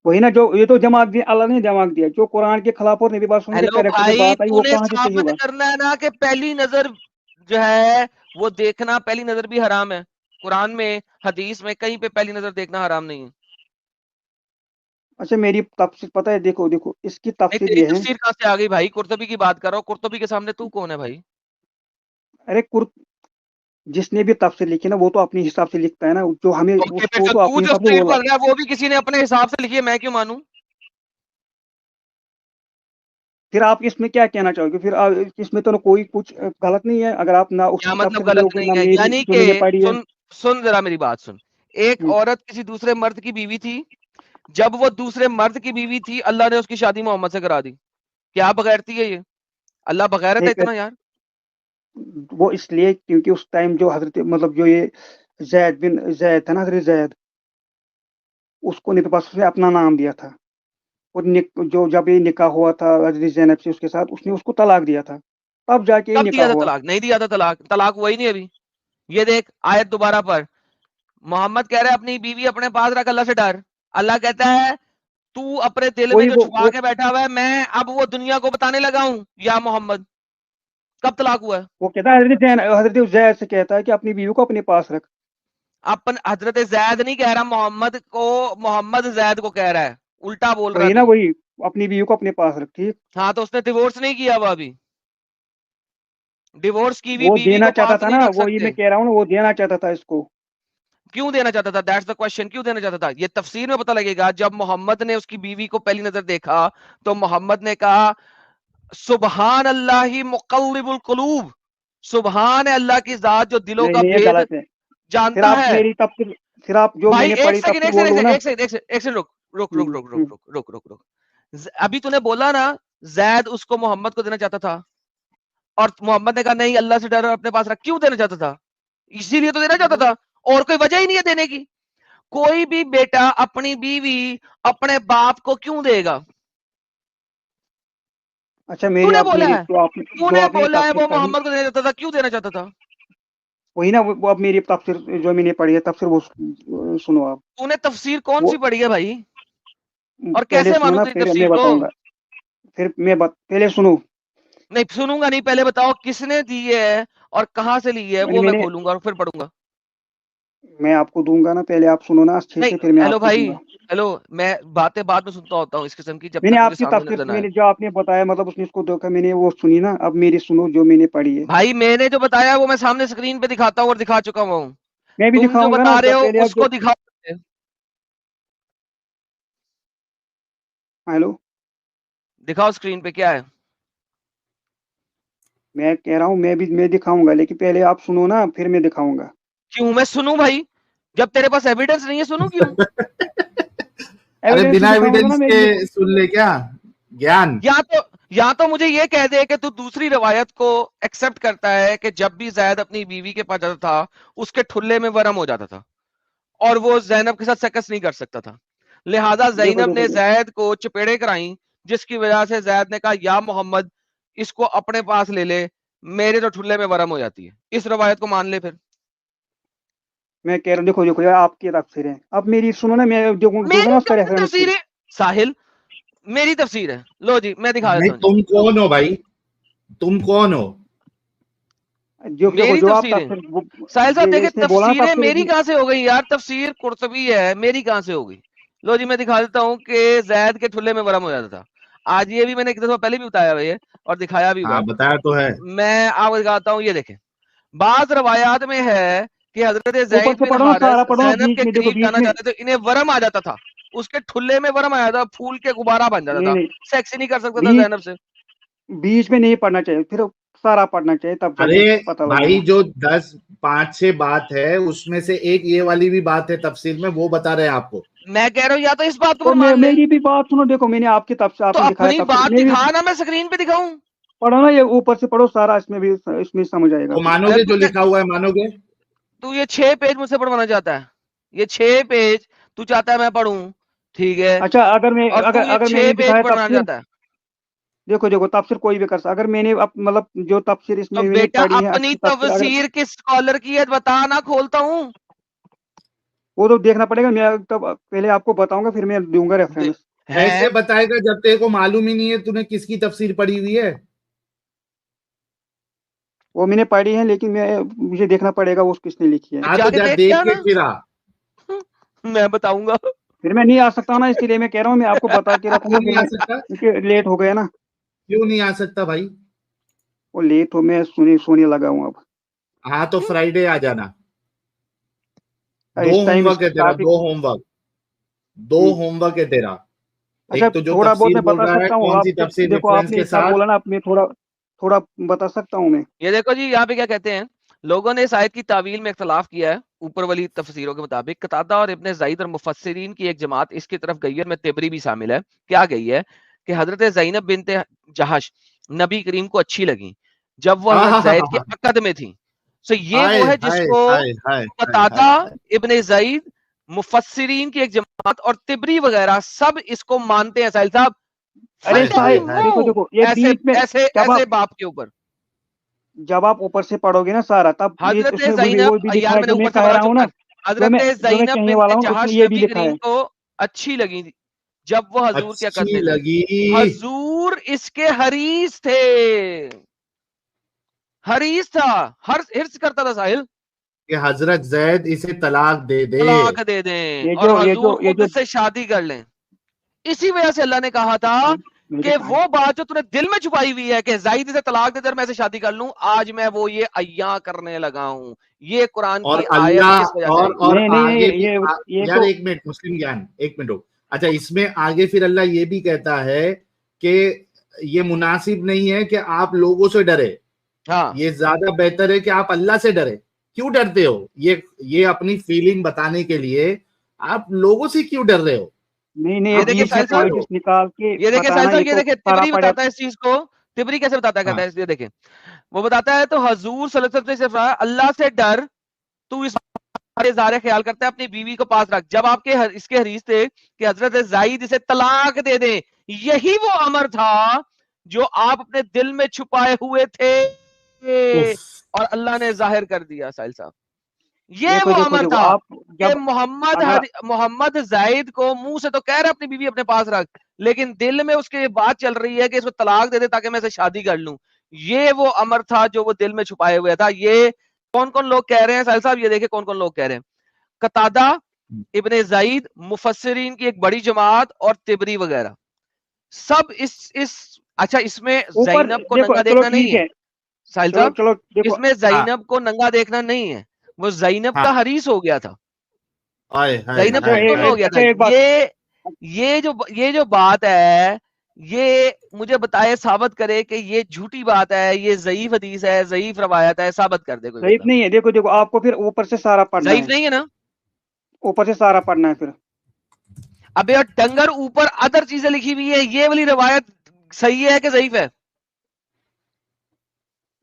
वही ना, जो ये तो दिमाग दिया अल्लाह ने, दिमाग दिया, जो कुरान के खिलाफ और नबी पाक के हेलो करेक्टर पे भाई, बात आई वो तूने कहाँ से सही साबित होगा। करना है ना कि पहली नजर जो है वो देखना, पहली नजर भी हराम है। कुरान में, हदीस में कहीं पे पहली नजर देखना हराम नहीं है। अच्छा मेरी तफसीर पता है, देखो देखो इसकी नहीं, तफसीर तेरी ये है। तफसीर कहां से आ गई भाई? कुर्तबी की बात कर रहा हूँ, कुर्तबी के सामने तू कौन है भाई? अरे जिसने भी तफसीर लिखी ना वो तो अपने हिसाब से लिखता है ना, जो हमें ओके, फिर उसको जो तो तू अपने जो हिसाब से तफसीर बोला। पढ़ रहा है वो भी किसी ने अपने हिसाब से लिखी है, मैं क्यों मानूं? फिर आप इसमें क्या कहना चाहोगे, फिर इसमें तो ना कोई कुछ गलत नहीं है, अगर आप ना क्या उसकी मतलब तफसीर गलत लोगे नहीं ना है? मेरी यानी जो कि मैंने पढ़ी है। सुन, सुन जरा मेरी बात सुन। एक हम्म, औरत किसी दूसरे मर्द की बीवी थी। जब वो दूसरे मर्द की बीवी थी, अल्लाह ने उसकी शादी मोहम्मद से करा दी। क्या बगैरती है ये? अल्लाह बगैरत है एक इतना यार? वो इसलिए क्योंकि उस टाइम जो हजरत मतलब जो ये जैद था ना, हजरत जैद, उसको नबी पाक ने अपना नाम दिया था। और जो जब ये निकाह हुआ था हजरत जैनब से उसके साथ, उसने उसको तलाक दिया था, तब जाके ये कब निकाह दिया था हुआ। तलाक? नहीं दिया था तलाक, तलाक हुआ ही नहीं अभी। ये देख आयत दोबारा पर। मोहम्मद कह रहा है अपनी बीवी अपने पास रख, अल्लाह से डर। अल्लाह कहता है तू अपने दिल में वही जो छुपा के बैठा हुआ है, मैं अब वो दुनिया को बताने लगा हूं या मोहम्मद। कब तलाक हुआ है? वो कहता है हजरत जैद से कहता है कि अपनी बीवी को अपने पास रख। अपन हजरत जैद नहीं कह रहा मोहम्मद को, मोहम्मद जैद को कह रहा है। उल्टा बोल रहा वही है ना, तू। वही अपनी बीवी को अपने पास रख, ठीक। हाँ, तो उसने डिवोर्स नहीं किया वो अभी। डिवोर्स की हुई वो बीवी देना को चाहता पास था नहीं ना, रख वो ये मैं सकते। कह रहा हूँ ना, वो देना चाहता था इसको। क्यों देना चाहता था? दैट्स द क्वेश्चन, क्यों देना चाहता था? ये तफसीर में पता लगेगा। जब मोहम्मद ने उसकी बीवी को पहली नजर देखा तो मोहम्मद ने कहा सुबहान अल्लाह ही मुकल्लिबुल कुलूब। सुबहान है अल्लाह की जात जो दिलों नहीं का नहीं, ये भेद गलत है। फिर जानता आप है। मेरी तफसीर, फिर आप जो भाई मैंने एक पढ़ी सेकंड तफसीर एक सेकंड बोल एक रहे हो सेकंड ना। एक सेकंड एक सेकंड एक सेकंड, रुक रुक रुक हम्म, रुक रुक हम्म। रुक रुक रुक रुक। अभी तूने बोला ना जैद उसको मोहम्मद को देना चाहता था, और मोहम्मद ने कहा नहीं अल्लाह से डर और अपने पास रख। क्यों देना चाहता था? इसीलिए तो देना चाहता था, और कोई वजह ही नहीं है देने की। कोई भी बेटा अपनी बीवी अपने बाप को क्यों देगा? अच्छा मेरी तूने आप बोला मेरी है, जो तूने आपने बोला है तफसीर वो पढ़ी, मोहम्मद को देना चाहता था। क्यों देना चाहता था? वही ना, वो अब मेरी तफसीर जो मैंने पढ़ी है तफसीर वो सुनो आप। तूने तफसीर कौन वो सी पढ़ी है भाई? और पहले कैसे सुनो मानू ना, तेरी फिर तफसीर मैं को? बताऊंगा। पहले सुनो। नहीं सुनूंगा नहीं, पहले बताओ किसने दी है और कहां से ली है, मैंने वो मैं मैंने खोलूंगा और फिर पढ़ूंगा। मैं आपको दूंगा ना, पहले आप सुनो ना अच्छे नहीं, से, फिर मैं हेलो आपको भाई, दूंगा। हेलो। मैं बातें बाद में सुनता होता हूँ इस किस्म की, जब मैंने तक मुझे आपकी सामने तफसीर, नजर ना आए। मैंने जो आपने बताया मतलब उसने उसको देखा, मैंने वो सुनी ना, अब मेरी सुनो जो मैंने पढ़ी है। भाई मैंने जो बताया वो मैं सामने स्क्रीन पे दिखाता हूँ और दिखा चुका हूँ। मैं भी तुम जो दिखाऊंगा ना, बता रहे हो पहले आप जो। उसको दिखाओ। हेलो, दिखाओ स्क्रीन पे क्या है। मैं कह रहा हूँ मैं दिखाऊंगा, लेकिन पहले आप सुनो ना, फिर मैं दिखाऊंगा। क्यों मैं सुनूं भाई? जब तेरे पास एविडेंस नहीं है सुनूं क्यों? अरे एविडेंस बिना दिखाऊंगा ना एविडेंस मैं के ये। सुन ले क्या ज्ञान? या तो मुझे ये कह दे कि तू दूसरी रवायत को एक्सेप्ट करता है कि जब भी जैद अपनी बीवी के पास जाता था उसके ठुल्ले में वरम हो जाता था और वो जैनब के साथ सेक्स नहीं कर सकता था, लिहाजा देखो जैनब देखो ने देखो, जैद को चपेड़े कराई, जिसकी वजह से जैद ने कहा या मोहम्मद इसको अपने पास ले ले, मेरे तो ठुल्ले में वरम हो जाती है। इस रवायत को मान ले फिर। मैं कह रहा हूँ, देखो देखो यार, आपकी तफसीर है, अब मेरी सुनो ना, मैं दूंगा ना मेरी उसका कौन सी रेफरेंस तफसीर फिर। है साहिल? मेरी तफसीर है, लो जी मैं दिखा नहीं देता हूँ जी। तुम कौन हो भाई? तुम कौन हो? जो मेरी जो आप तफसीरें तफसीर साहिल साहब देखे, इसने बोला ना तफसीरें तफसीर मेरी कहां से हो गई यार? तफसीर कुर्तबी है, मेरी कहां से हो गई? लो जी मैं दिखा देता हूं कि जैद के ठुल्ले में वरम हो जाता था। आज ये भी मैंने एक दफा पहले भी बताया हुआ है और दिखाया भी हुआ हाँ है। बताया तो है। मैं आपको दिखाता हूं, ये देखें, बाज रवायात में है कि हजरत ऊपर जैद से बिन पढ़ो ना, हारिस सारा पढ़ो ना, ज़ैनब बीच के में देखो, करीब बीच जाना में। चाहते थे, इन्हें वरम आ जाता था, उसके ठुल्ले में वरम आया था, फूल के गुब्बारा बन जाता नहीं था, नहीं, सेक्स ही नहीं कर सकता था बीच ज़ैनब से। बीच में नहीं पढ़ना चाहिए, फिर सारा पढ़ना चाहिए, तब अरे जाके पता भाई, लगेगा। जो 10 5 6 बात है उसमें से एक ये वाली भी बात है तफसीर में, वो बता रहे हैं आपको। मैं कह रहा हूं या तो इस बात को तो फिर मान ले, मेरी भी बात सुनो, देखो मैंने आपकी तफसीर, तो आपने दिखाया अपनी तफसीर, बात मैं भी दिखा ना, मैं स्क्रीन पे दिखाऊं। पढ़ो ना, ये ऊपर से पढ़ो सारा, इसमें भी, इसमें समझ आएगा तो फिर। अरे मानोगे तू जो लिखा हुआ है, मानोगे? तू ये 6 पेज मुझसे पढ़वाना चाहता है, ये 6 पेज तू चाहता है मैं पढ़ूं, ठीक है, अच्छा, अगर मैं और तू ये अगर 6 मैंने पेज दिखाया पढ़वाना तफसीर, चाहता है। देखो देखो तफसीर कोई भी कर सकता, अगर मैंने मतलब जो तफसीर तो इसमें मैंने बेटा पढ़ी है, अपनी अच्छी तफसीर, अगर तफसीर किस स्कॉलर की है बता ना, खोलता हूं। वो तो देखना पड़ेगा, मैं तब पहले आपको बताऊंगा, फिर मैं दूंगा दे- रेफरेंस। है ऐसे बताएगा जब तेरे को मालूम ही नहीं है तूने किसकी तफसीर पढ़ी हुई है। वो मैंने पढ़ी है, लेकिन मुझे देखना पड़ेगा वो किसने लिखी है। हाँ तो जाके जा देख के देख के आना। फिर आ। मैं बताऊंगा। फिर मैं नहीं आ सकता ना, इसीलिए मैं कह रहा हूँ, मैं आपको बता के क्यों रखूंगा, नहीं फिर आ मैं, सकता? क्योंकि लेट हो गया ना। क्यों नहीं आ सकता भाई? वो लेट हो, मैं सोने लगा हूँ अब। हाँ तो फ्राइडे आ जाना। दो इस टाइम होमवर्क इसका है तेरा, टॉपिक। दो होमवर्क। दो होमवर्क है तेरा। अच्छा, एक तो जो थोड़ा बहुत तफसीर मैं बोल बता रहा है, सकता हूँ कौन सी आपको, तफसीर देखो रेफरेंस आपने के इतना साथ। बोला ना, अब मैं थोड़ा थोड़ा बता सकता हूँ मैं। ये देखो जी, यहाँ पे क्या कहते हैं, लोगों ने इस आयत की तावील में इख्तलाफ किया है। ऊपर वाली तफसीरों के मुताबिक कतादा और इब्ने ज़ैद और मुफस्सिरीन की एक जमात इसकी तरफ गई है, में तिबरी भी शामिल है। क्या गई है कि हजरत ज़ैनब बिनते जहश नबी करीम को अच्छी लगी जब वो हजरत जैद के अकद में थी। सो ये हाय वो है हाय जिसको हाय हाय हाय कतादा, हाय। इब्ने ज़ैद, मुफस्सिरीन की एक जमात और तिबरी वगैरह सब इसको मानते हैं। साहिल साहब अरे हाय हाय फटती साहिब, हाय। देखो मुंह देखो, ये ऐसे बीच में, ऐसे जब ऐसे आप बाप के ऊपर। जब आप ऊपर से पढ़ोगे ना सारा, तब ये हजरत उसमें वो ज़ैनब, भी लिखा यार है, मैंने जो मैं ऊपर से कह पढ़ा, रहा चुप हूँ ना, कर। हजरत जो मैं ज़ैनब कहने बिनते वाला हूँ, उसमें जहाश ये भी नबी लिखा करीम है। को अच्छी लगी जब वो हजूर के अकद अच्छी में थी। लगी हजूर इसके हरीस थे, हरीस था, हर हिर्स करता था साहिल, कि हजरत जैद इसे तलाक दे दे। तलाक दे दें ये और जो ये हजूर जो ये खुद जो इससे शादी कर लें। इसी वजह से अल्लाह ने कहा था मेरे कि कहा है। वो बात जो तूने दिल में छुपाई हुई है कि जायद से तलाक दे दे और मैं से शादी कर लूं, आज मैं वो ये अय्या करने लगा हूं। ये कुरान और की आयत अल्लाह इस वजह से आई। और नहीं नहीं आगे भी ये यार तो, एक मिनट, मुस्लिम ज्ञान एक मिनट रुक। अच्छा, इसमें आगे फिर अल्लाह ये भी कहता है कि ये मुनासिब नहीं है कि आप लोगों से डरे, हाँ, ये ज्यादा बेहतर है कि आप अल्लाह से डरे। क्यों डरते हो? ये अपनी फीलिंग बताने के लिए आप लोगों से क्यों डर रहे हो? नहीं नहीं, ये ये आप देखिए बीच में साहिल मुझसे साहब, डरो। पॉइंट्स निकाल के ये देखिए साहिल बताना, ये साहब, ये तो देखिए सारा तिबरी पढ़े। बताता है इस चीज को। तिबरी कैसे बताता है, कहता हाँ है ये देखिए, वो बताता है तो हजूर सल्लल्लाहु अलैहि वसल्लम से सिर्फ अल्लाह से डर, तू इस बारे ज़ाहिर ख्याल करता है, अपनी बीवी को पास रख। जब आपके इसके हरीस थे कि हजरत जायद इसे तलाक दे दे, यही वो अमर था जो आप अपने दिल में छुपाए हुए थे उफ। और अल्लाह ने जाहिर कर दिया। साहिल साहब, ये देखो वो देखो अमर देखो, था आप कि जब, मोहम्मद अगर, मोहम्मद जायद को मुंह से तो कह रहा है अपनी बीवी अपने पास रख, लेकिन दिल में उसके ये बात चल रही है कि इसको तलाक दे दे ताकि मैं इसे शादी कर लूं। ये वो अमर था जो वो दिल में छुपाए हुए था। ये कौन कौन लोग कह रहे हैं साहिल साहब, ये देखिए कौन कौन लोग कह रहे हैं। कतादा, इब्ने ज़ैद, मुफस्सिरीन की एक बड़ी जमात और तिबरी वगैरह सब इस अच्छा, इसमें ऊपर ज़ैनब को देखो, नंगा चलो देखना नहीं ठीक है है, साहिल चलो साहब, चलो देखो। इसमें हाँ ज़ैनब को नंगा देखना नहीं है, वो ज़ैनब का हाँ। हरीस हो गया था, हाय हाय ज़ैनब अच्छा का हाय पुत्र हो हाय। गया था। एक बात, ये जो बात है, ये मुझे बताए, साबित करे कि ये झूठी बात है, ये ज़ईफ हदीस है, ज़ईफ रवायत है, साबित कर दे कोई सही बंदा। नहीं है। देखो देखो, आपको फिर ऊपर से सारा पढ़ना ज़ईफ है, नहीं है ना? ऊपर से सारा पढ़ना है फिर। अबे यार डंगर, ऊपर अदर चीजें लिखी हुई है, ये वाली रवायत सही है कि ज़ईफ है?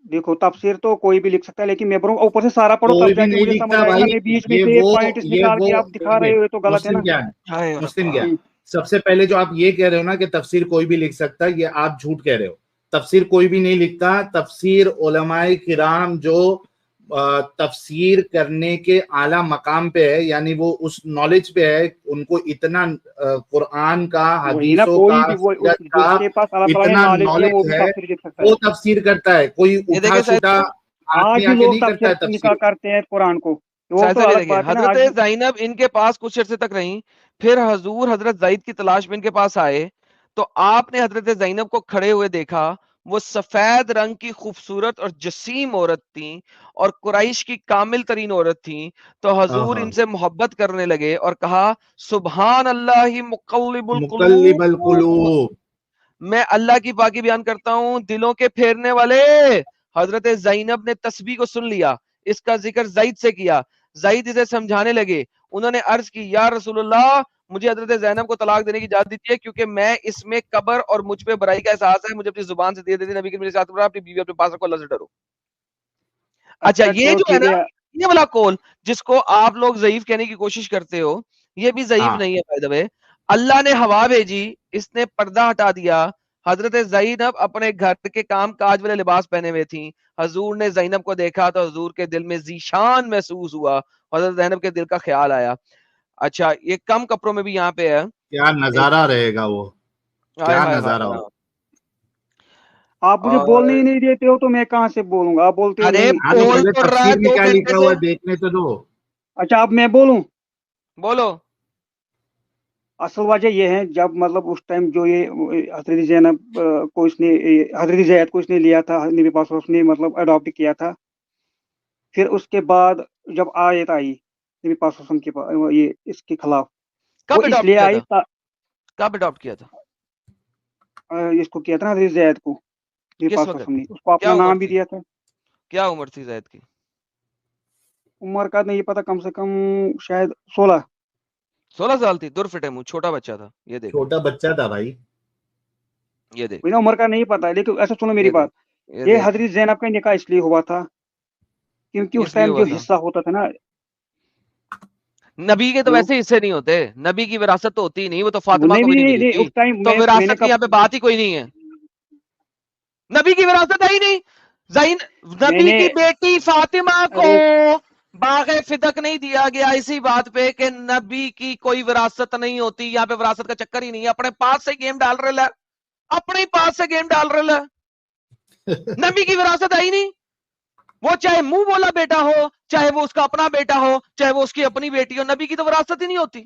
देखो तफसीर तो कोई भी लिख सकता है, लेकिन मैं बोलूँ ऊपर से सारा पढ़ो, कोई तब भी जाके नहीं मुझे समझ लिखता आएगा भाई। ना। मैं बीच में ये से वो एक पॉइंट ये निकाल वो के आप दिखा रहे हो, ये तो गलत है मुस्लिम ना। ज्ञान, हाय मुस्लिम रब्बा। ज्ञान। सबसे पहले जो आप ये कह रहे हो ना कि तफसीर कोई भी लिख सकता है, ये आप झूठ कह रहे हो। तफसीर कोई भी नहीं लिखता। तफसीर उलमाए किराम जो तफसीर करने के आला मकाम पे है, यानी वो उस नॉलेज पे है, उनको इतना कुरान का, वही ना, हदीसों कोई का, भी वो सीरत का जिसके पास अल्लाह ताला ने इतना नॉलेज दिया वो नॉलेज भी है, तफसीर लिख सकता वो है। तफसीर करता है। कोई ये उठा देखिए सुटा आज आदमी भी आके लोग नहीं करता है तफसीर तफसीर। करते हैं कुरान को, वो साहिल तो साहब ये अलग देखिए, बात है ना। आज हजरत ज़ैनब इनके पास कुछ अर्से तक रही, फिर हजूर हजरत ज़ैद की तलाश में इनके पास आए, तो आपने हजरत ज़ैनब को खड़े हुए देखा, वो सफेद रंग की खूबसूरत और जसीम औरत थी और कुरैश की कामिल तरीन औरत थी। तो हजूर हाँ, इनसे मोहब्बत करने लगे और कहा, सुबहान अल्लाह मुक़ल्लिबुल मुकल्लिबल क़ुलूब, कुलूब। मैं अल्लाह की पाकी बयान करता हूं, दिलों के फेरने वाले। हजरत ज़ैनब ने तस्बीह को सुन लिया, इसका जिक्र ज़ैद से किया, ज़ैद इसे समझाने लगे। उन्होंने अर्ज की, या रसूलुल्लाह, मुझे हजरत ज़ैनब को तलाक देने की इजाजत दीजिए, क्योंकि मैं इसमें कब्र और मुझ पे बुराई का एहसास है, मुझे अपनी जुबान से दे देती, नबी के मेरे साथ अपनी बीवी अपने पास रखो, अल्लाह से डरो। अच्छा, अच्छा ये चलो जो है ठीक ना, है। ये वाला कौल जिसको आप लोग ज़ईफ कहने की कोशिश करते हो, ये भी ज़ईफ हाँ, नहीं है बाय द वे। अल्लाह ने हवा भेजी, इसने पर्दा हटा दिया। हजरत ज़ैनब अपने घर के काम काज वाले लिबास पहने हुए थी। हजूर ने ज़ैनब को देखा तो हजूर के दिल में जीशान महसूस हुआ, हजरत ज़ैनब के दिल का ख्याल आया। अच्छा, ये कम कपड़ों में भी यहाँ पे है। क्या नजारा रहेगा वो, हाय क्या हाय हाय नजारा हो। हाँ। आप मुझे बोलने ही और नहीं देते हो तो मैं कहाँ से बोलूंगा, आप बोलते हो अरे नहीं। हाँ, तो बोल पहले तो रहा है तफसीर में 2 क्या लिखा घंटे हुआ से। है देखने तो दो। अच्छा अब मैं बोलूं। बोलो। असल वजह ये है, जब मतलब उस टाइम जो ये हजरत ज़ैनब को इसने हजरत ज़ैद को इसने लिया था नबी पास, उसने मतलब अडॉप्ट किया था। फिर उसके बाद जब आयत आई नबी पास के पास ये इसके खिलाफ, वो कब अडॉप्ट इसलिए किया आई था? कब अडॉप्ट किया था? इसको किया था ना हजरत ज़ैद को, नबी किस पास वक्त? ने उसको क्या अपना उम्र नाम भी थी? दिया था। क्या उम्र थी जैद की? उम्र का नहीं पता, कम से कम शायद 16। 16 साल थी। दुर फिटे मुंह, छोटा बच्चा था। ये देख, छोटा बच्चा था भाई। ये देख, बिना उम्र का नहीं पता, लेकिन ऐसा सुनो मेरी ये देख, बात। ये ये देख। हजरत ज़ैनब का निकाह इसलिए हुआ था क्योंकि उस इसलिए टाइम हुआ जो था। हिस्सा होता था ना। नबी के तो हेलो। वैसे हिस्से नहीं होते। नबी की विरासत तो होती ही नहीं, वो तो फातिमा को भी नहीं नहीं नहीं मिली नहीं, थी। उस टाइम तो मैंने विरासत की कब यहाँ पे बात ही कोई नहीं है। नबी की विरासत है ही नहीं। जैन नबी मैंने की बेटी फातिमा को अरे बागे फिदक नहीं दिया गया इसी बात पे कि नबी की कोई विरासत नहीं होती। यहाँ पे विरासत का चक्कर ही नहीं है। अपने पास से गेम डाल रहे है, अपने ही पास से गेम डाल रहे है। नबी की विरासत है ही नहीं। वो चाहे मुंह बोला बेटा हो, चाहे वो उसका अपना बेटा हो, चाहे वो उसकी अपनी बेटी हो, नबी की तो विरासत ही नहीं होती।